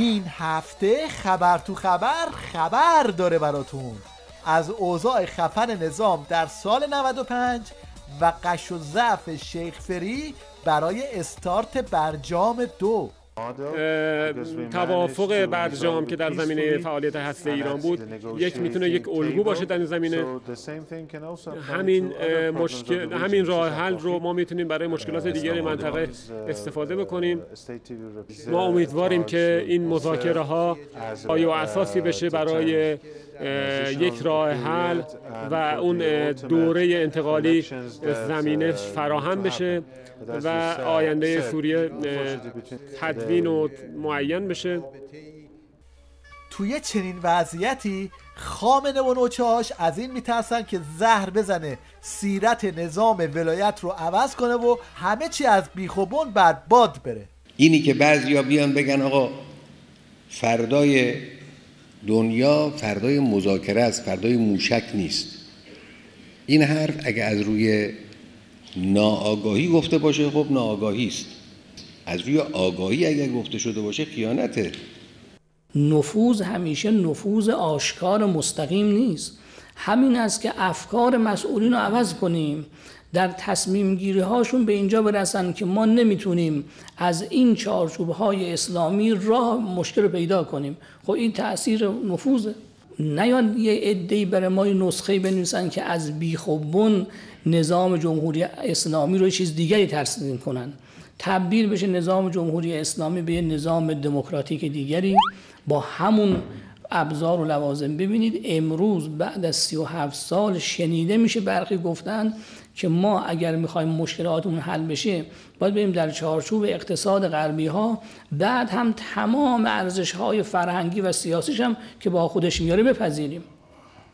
این هفته خبر تو خبر داره براتون از اوضاع خفن نظام در سال 95 و قش و ضعف شیخ فری برای استارت برجام 2. توافق برجام که در زمینه فعالیت هسته ایران بود میتونه یک الگو باشه در این زمینه. همین راه حل رو ما میتونیم برای مشکلات دیگر منطقه استفاده بکنیم. ما امیدواریم که این مذاکره ها پایه و اساسی بشه برای یک راه حل و اون دوره انتقالی زمینه فراهم بشه و آینده سوریه تدوین و معین بشه. توی چنین وضعیتی خامنه و نوچه‌هاش از این میترسن که زهر بزنه سیرت نظام ولایت رو عوض کنه و همه چی از بیخ و بن بعد باد بره. اینی که بعضیا بیان بگن آقا فردای دنیا فردای مذاکره است، فردای موشک نیست. این حرف اگه از روی ناآگاهی گفته باشه خب ناآگاهی است. از روی آگاهی اگر گفته شده باشه خیانته. نفوذ همیشه نفوذ آشکار مستقیم نیست. همین است که افکار مسئولین رو عوض کنیم، در تصمیم گیری هاشون به اینجا برسن که ما نمیتونیم از این چارچوب‌های اسلامی راه مشکل رو پیدا کنیم. خب این تأثیر نفوذه. نیان یه عده‌ای برای ما نسخه بنویسن که از بیخ و بن نظام جمهوری اسلامی رو چیز دیگری ترسیم کنن، تبدیل بشه نظام جمهوری اسلامی به نظام دموکراتیک دیگری با همون ابزار و لوازم. ببینید امروز بعد از 37 سال شنیده میشه برخی گفتن که ما اگر میخوایم مشکلاتمون حل بشه باید بریم در چارچوب اقتصاد غربی ها، بعد هم تمام ارزش های فرهنگی و سیاسیش هم که با خودش میاره بپذیریم.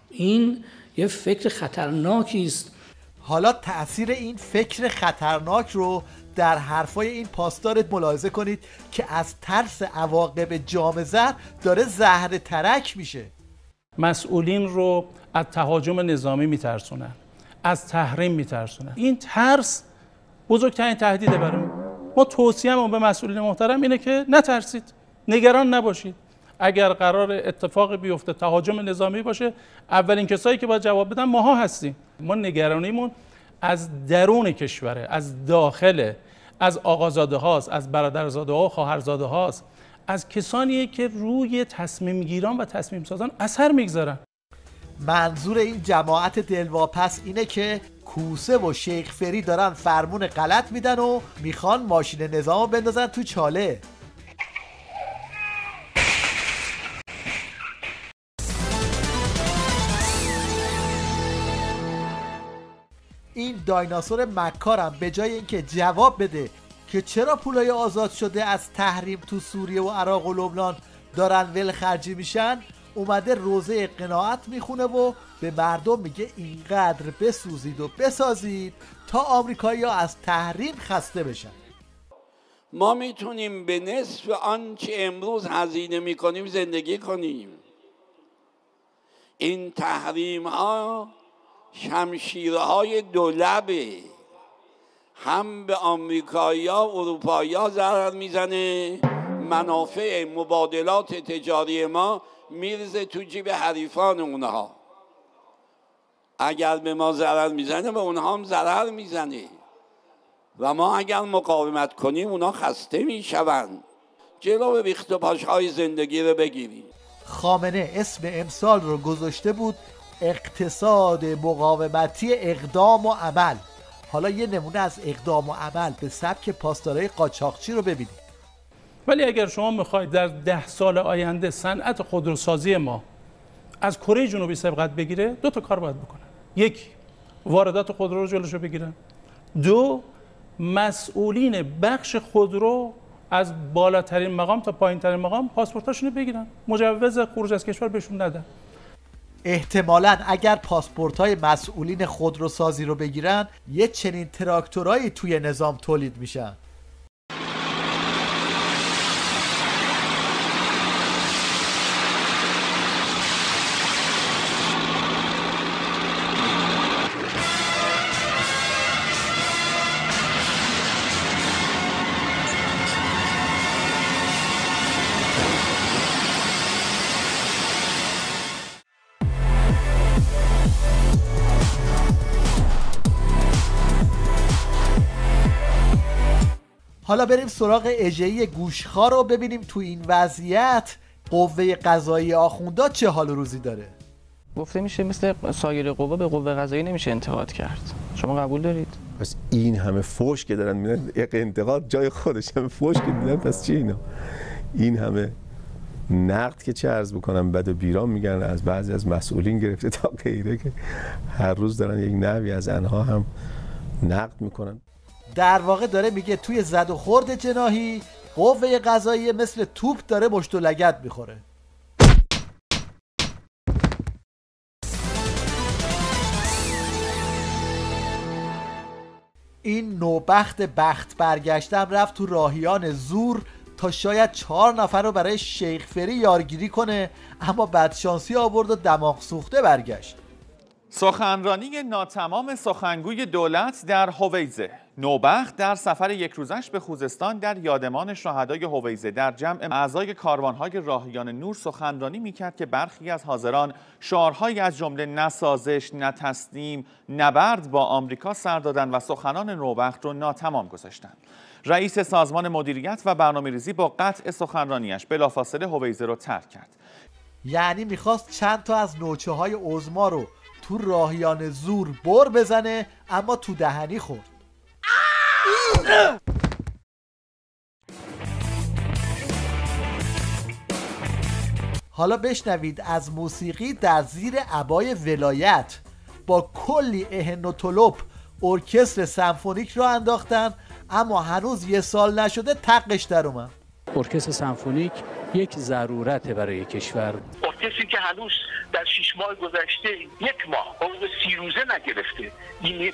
این یه فکر خطرناکی است. حالا تأثیر این فکر خطرناک رو در حرفای این پاسدارت ملاحظه کنید که از ترس عواقب جام زهر داره زهر ترک میشه. مسئولین رو از تهاجم نظامی میترسونن، از تحریم میترسونن. این ترس بزرگترین تهدیده برای ما. توصیه‌مون به مسئولین محترم اینه که نترسید، نگران نباشید. اگر قرار اتفاق بیفته تهاجم نظامی باشه، اولین کسایی که باید جواب بدن ماها هستیم. ما نگرانیمون از درون کشوره، از داخل، از آقازاده هاست، از برادرزاده ها و خواهرزاده هاست، از کسانیه که روی تصمیم گیران و تصمیم سازان اثر میگذارن. منظور این جماعت دلواپس اینه که کوسه و شیخ فری دارن فرمون غلط میدن و میخوان ماشین نظام بندازن تو چاله. این دایناسور مکارم به جای اینکه جواب بده که چرا پولای آزاد شده از تحریم تو سوریه و عراق و لبنان دارن ولخرجی میشن، اومده روزه قناعت میخونه و به مردم میگه اینقدر بسوزید و بسازید تا آمریکایی‌ها از تحریم خسته بشن. ما میتونیم به نصف آنچه امروز هزینه میکنیم زندگی کنیم. این تحریم ها شمشیرهای دولبه، هم به آمریکایی‌ها و اروپایی‌ها ضرر میزنه، منافع مبادلات تجاری ما میرزه تو جیب حریفان اونها. اگر به ما ضرر میزنه به اونها هم ضرر میزنه و ما اگر مقاومت کنیم اونها خسته میشوند. جلو ریخت و پاشهای زندگی رو بگیریم. خامنه اسم امسال رو گذاشته بود اقتصاد مقاومتی اقدام و عمل. حالا یه نمونه از اقدام و عمل به سبک پاسدارای قاچاقچی رو ببینید. ولی اگر شما میخواید در 10 سال آینده صنعت خودروسازی ما از کره جنوبی سبقت بگیره، 2 تا کار باید بکنن. 1، واردات خودرو رو جلوشو بگیرن. 2، مسئولین بخش خودرو از بالاترین مقام تا پایینترین مقام پاسپورتاشونو بگیرن، مجوز خروج از کشور بهشون ندن. احتمالاً اگر پاسپورت‌های مسئولین خودروسازی رو بگیرن، یه چنین تراکتورایی توی نظام تولید میشن. حالا بریم سراغ اژه‌ای گوشخوار رو ببینیم تو این وضعیت قوه قضاییه آخوندا چه حال روزی داره. گفته میشه مثل سایر قوا به قوه قضاییه نمیشه انتقاد کرد. شما قبول دارید؟ پس این همه فوش که دارن میدن، یک انتقاد جای خودش، همه فوش که میدن، پس چی اینا؟ این همه نقد که چه عرض بکنم بد و بیرام میگن از بعضی از مسئولین گرفته تا غیره که هر روز دارن یک نوعی از آنها هم نقد میکنن. در واقع داره میگه توی زد و خورد جناحی قوه قضاییه مثل توپ داره مشت و لگد میخوره. این نوبخت بخت برگشتم رفت تو راهیان زور تا شاید 4 نفر رو برای شیخ فری یارگیری کنه، اما بدشانسی آورد و دماغ سوخته برگشت. سخنرانی ناتمام سخنگوی دولت در هویزه. نوبخت در سفر یک روزش به خوزستان در یادمان شهدای هویزه در جمع اعضای کاروانهای راهیان نور سخنرانی میکرد که برخی از حاضران شعارهایی از جمله نه سازش، نه تسلیم، نبرد با آمریکا سر دادند و سخنان نوبخت رو ناتمام گذاشتند. رئیس سازمان مدیریت و برنامه‌ریزی با قطع سخنرانیش بلافاصله هویزه رو ترک کرد. یعنی میخواست چند تا از نوچه‌های عظما رو تو راهیان زور بر بزنه، اما تو دهنی خورد. حالا بشنوید از موسیقی در زیر عبای ولایت با کلی اهن و طلب ارکستر سمفونیک رو انداختن، اما هنوز 1 سال نشده تقش در اومد. ارکستر سمفونیک یک ضرورت برای کشور. ارکستری که هنوز در 6 ماه گذشته 1 ماه حقوق 30 روزه نگرفته،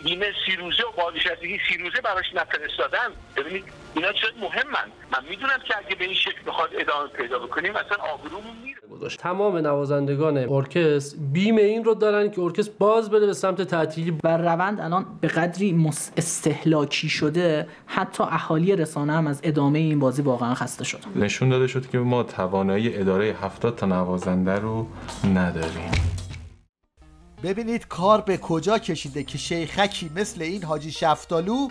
بیمه 30 روزه و بازنشستگی 30 روزه براش نفرستادن. ببینید اینا چقدر مهمن. من میدونم که اگه به این شکل بخواد ادامه پیدا بکنیم اصلا آبرومون میره. تمام نوازندگان ارکستر بیمه این رو دارن که ارکستر باز بره به سمت تعطیلی. و روند الان به قدری استهلاکی شده حتی اهالی رسانه هم از ادامه این بازی واقعا خسته شدن. نشون داده شد که ما توانایی اداره 70 تا نوازنده رو نداریم. ببینید کار به کجا کشیده که شیخکی مثل این حاجی شفتالو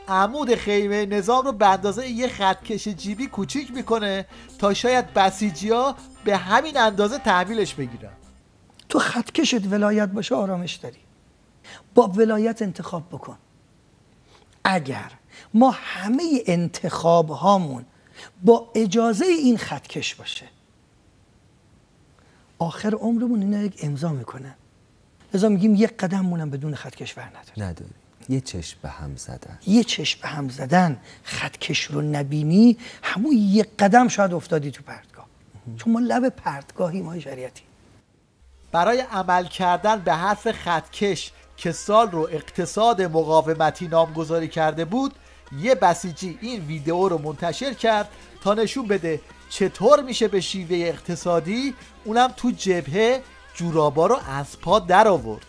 عمود خیمه نظام رو به اندازه یه خطکش جیبی کوچیک میکنه تا شاید بسیجی‌ها به همین اندازه تحویلش بگیرن. تو خطکشت ولایت باشه آرامش داری. با ولایت انتخاب بکن. اگر ما همه انتخاب هامون با اجازه این خطکش باشه، آخر عمرمون اینا یک امضا میکنه. لذا میگیم یک قدم مونم بدون خطکش ور نداری. یه چشم به هم زدن. یه چشم به هم زدن، خطکش رو نبینی، همون یک قدم شاید افتادی تو پرتگاه. چون ما لب پرتگاهی، ما شریعتی. برای عمل کردن به حرف خطکش که سال رو اقتصاد مقاومتی نامگذاری کرده بود، یه بسیجی این ویدیو رو منتشر کرد تا نشون بده چطور میشه به شیوه اقتصادی، اونم تو جبهه، جورابا رو از پا در آورد.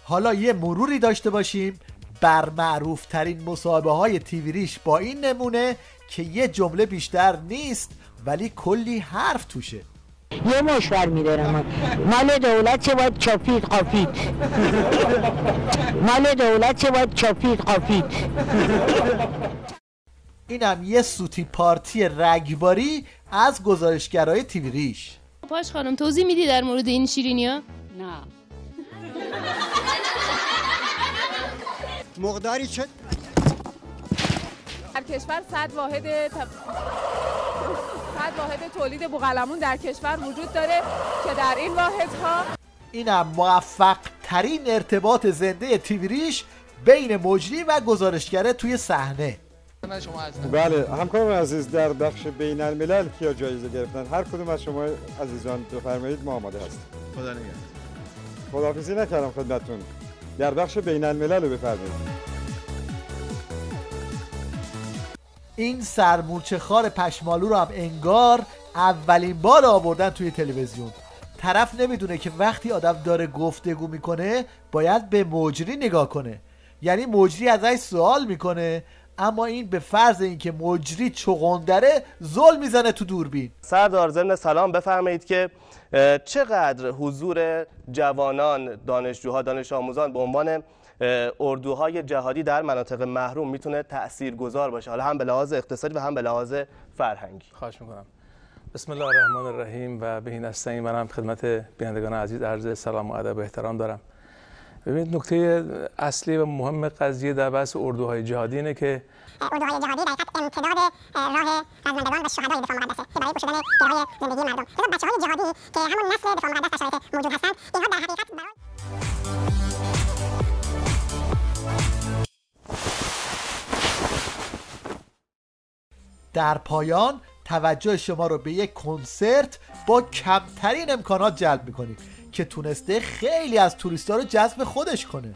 حالا یه مروری داشته باشیم بر معروف ترین مصاحبه های تیوی ریش با این نمونه که یه جمله بیشتر نیست ولی کلی حرف توشه. یه مشور میدارم مال دولت چه باید چاپید قافید، مال دولت چه باید چاپید قافید. اینم یه سوتی پارتی رگباری از گزارشگرای تیوی ریش. پاش خانم توضیح میدی در مورد این شیرینیا؟ نه. مقداری چه؟ در کشور 100 واحد تولید بوقلمون در کشور وجود داره که در این واحدها اینم موفق ترین ارتباط زنده تیوی ریش بین مجری و گزارشگره توی صحنه. بله همکاران عزیز، در بخش بین الملل کیا جایزه گرفتن؟ هر کدوم از شما عزیزان بفرمایید، ما آماده هستیم. خدا نگهدار. خداحافظی نکردم خدمتتون. در بخش بین الملل بفرمایید. این سرمورچه خار پشمالو رو هم انگار اولین بار آوردن توی تلویزیون. طرف نمیدونه که وقتی آدم داره گفتگو میکنه باید به مجری نگاه کنه، یعنی مجری ازش سوال میکنه اما این به فرض اینکه مجری چغندره زل میزنه تو دوربین. سردار ضمن سلام بفرمایید که چقدر حضور جوانان، دانشجوها، دانش آموزان به عنوان اردوهای جهادی در مناطق محروم میتونه تاثیرگذار باشه، حالا هم به لحاظ اقتصادی و هم به لحاظ فرهنگی؟ خواهش میکنم. بسم الله الرحمن الرحیم و به این نستعین. منم خدمت بینندگان عزیز عرض سلام و ادب و احترام دارم. ببینید نکته اصلی و مهم قضیه در بحث اردوهای جهادی اینه که اردوهای جهادی در حقیقت امتداد راه رزمندگان و شهدای دفاع مقدسه که برای گشودن گره‌های زندگی مردم. بچه‌های جهادی که همون نسل دفاع مقدس در شرایط موجود هستند، اینها در حقیقت برای در پایان توجه شما رو به یک کنسرت با کمترین امکانات جلب میکنیم که تونسته خیلی از توریستا رو جذب خودش کنه.